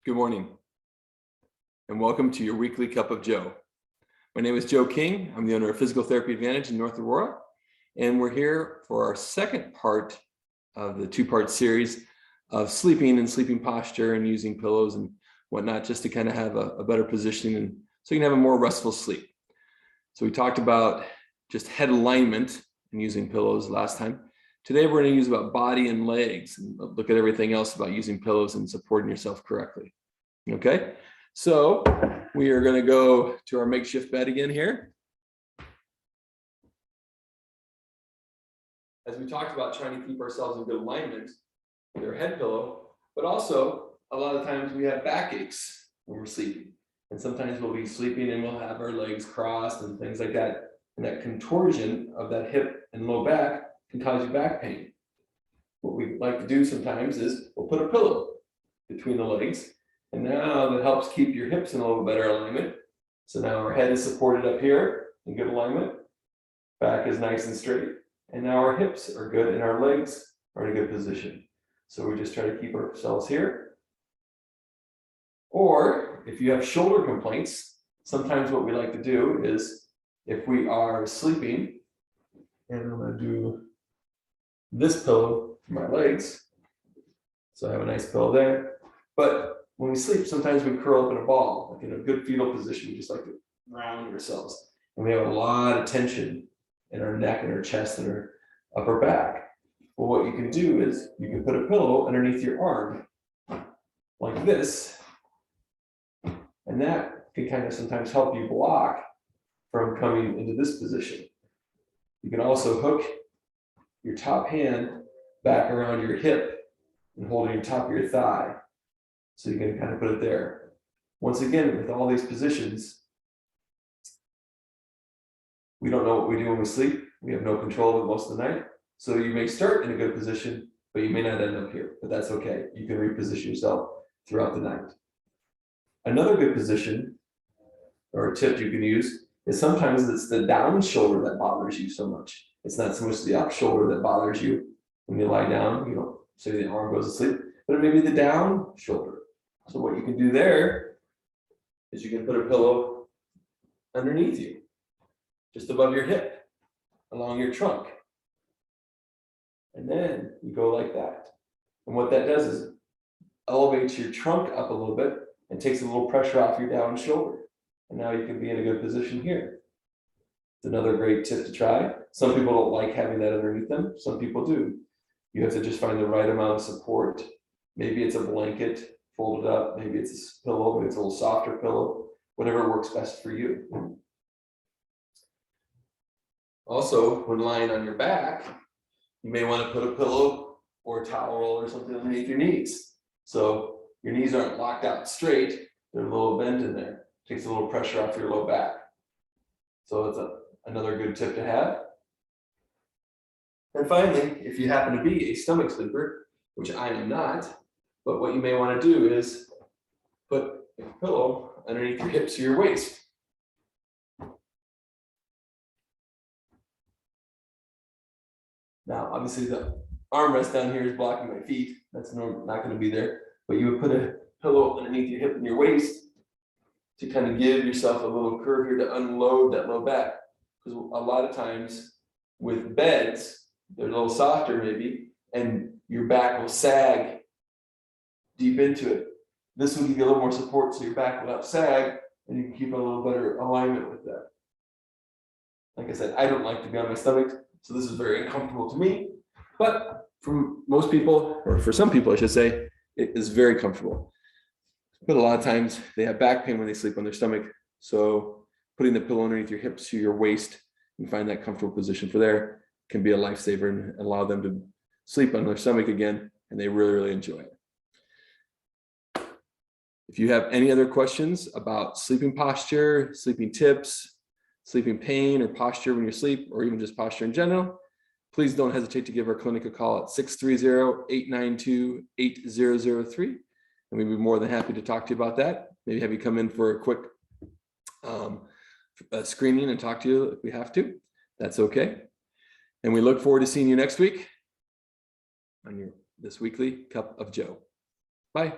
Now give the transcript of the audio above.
Good morning, and welcome to your weekly Cup of Joe. My name is Joe King. I'm the owner of Physical Therapy Advantage in North Aurora, and we're here for our second part of the two-part series of sleeping and sleeping posture and using pillows and whatnot, just to kind of have a better positioning and so you can have a more restful sleep. So we talked about just head alignment and using pillows last time. Today we're going to use about body and legs and look at everything else about using pillows and supporting yourself correctly. Okay, so we are going to go to our makeshift bed again here. As we talked about trying to keep ourselves in good alignment with our head pillow, but also a lot of times we have backaches when we're sleeping. And sometimes we'll be sleeping and we'll have our legs crossed and things like that. And that contortion of that hip and low back can cause you back pain. What we like to do sometimes is we'll put a pillow between the legs. And now that helps keep your hips in a little better alignment. So now our head is supported up here in good alignment. Back is nice and straight. And now our hips are good and our legs are in a good position. So we just try to keep ourselves here. Or if you have shoulder complaints, sometimes what we like to do is if we are sleeping, and I'm going to do this pillow for my legs. So I have a nice pillow there. But when we sleep, sometimes we curl up in a ball, like in a good fetal position. We just like to round ourselves. And we have a lot of tension in our neck and our chest and our upper back. Well, what you can do is you can put a pillow underneath your arm like this. And that can kind of sometimes help you block from coming into this position. You can also hook your top hand back around your hip and holding your top of your thigh. So you can kind of put it there. Once again, with all these positions, we don't know what we do when we sleep. We have no control of it most of the night. So you may start in a good position, but you may not end up here, but that's okay. You can reposition yourself throughout the night. Another good position or a tip you can use is sometimes it's the down shoulder that bothers you so much. It's not so much the up shoulder that bothers you when you lie down, you know, say the arm goes to sleep, but it may be the down shoulder. So what you can do there is you can put a pillow underneath you, just above your hip, along your trunk. And then you go like that. And what that does is elevates your trunk up a little bit and takes a little pressure off your down shoulder. And now you can be in a good position here. It's another great tip to try. Some people don't like having that underneath them. Some people do. You have to just find the right amount of support. Maybe it's a blanket folded up. Maybe it's a pillow, maybe it's a little softer pillow, whatever works best for you. Also, when lying on your back, you may want to put a pillow or a towel roll or something underneath your knees. So your knees aren't locked out straight. They're a little bent in there. Takes a little pressure off your low back. So it's another good tip to have. And finally, if you happen to be a stomach sleeper, which I am not, but what you may want to do is put a pillow underneath your hips or your waist. Now, obviously the armrest down here is blocking my feet. That's not going to be there. But you would put a pillow underneath your hip and your waist to kind of give yourself a little curve here to unload that low back. Because a lot of times with beds, they're a little softer maybe, and your back will sag deep into it. This will give you a little more support so your back will not sag, and you can keep a little better alignment with that. Like I said, I don't like to be on my stomach, so this is very uncomfortable to me. But for most people, or for some people I should say, it is very comfortable. But a lot of times they have back pain when they sleep on their stomach. So putting the pillow underneath your hips to your waist and find that comfortable position for there can be a lifesaver and allow them to sleep on their stomach again. And they really, really enjoy it. If you have any other questions about sleeping posture, sleeping tips, sleeping pain or posture when you sleep, or even just posture in general, please don't hesitate to give our clinic a call at 630-892-8003. And we'd be more than happy to talk to you about that. Maybe have you come in for a quick screening and talk to you if we have to. That's okay. And we look forward to seeing you next week on this weekly Cup of Joe. Bye.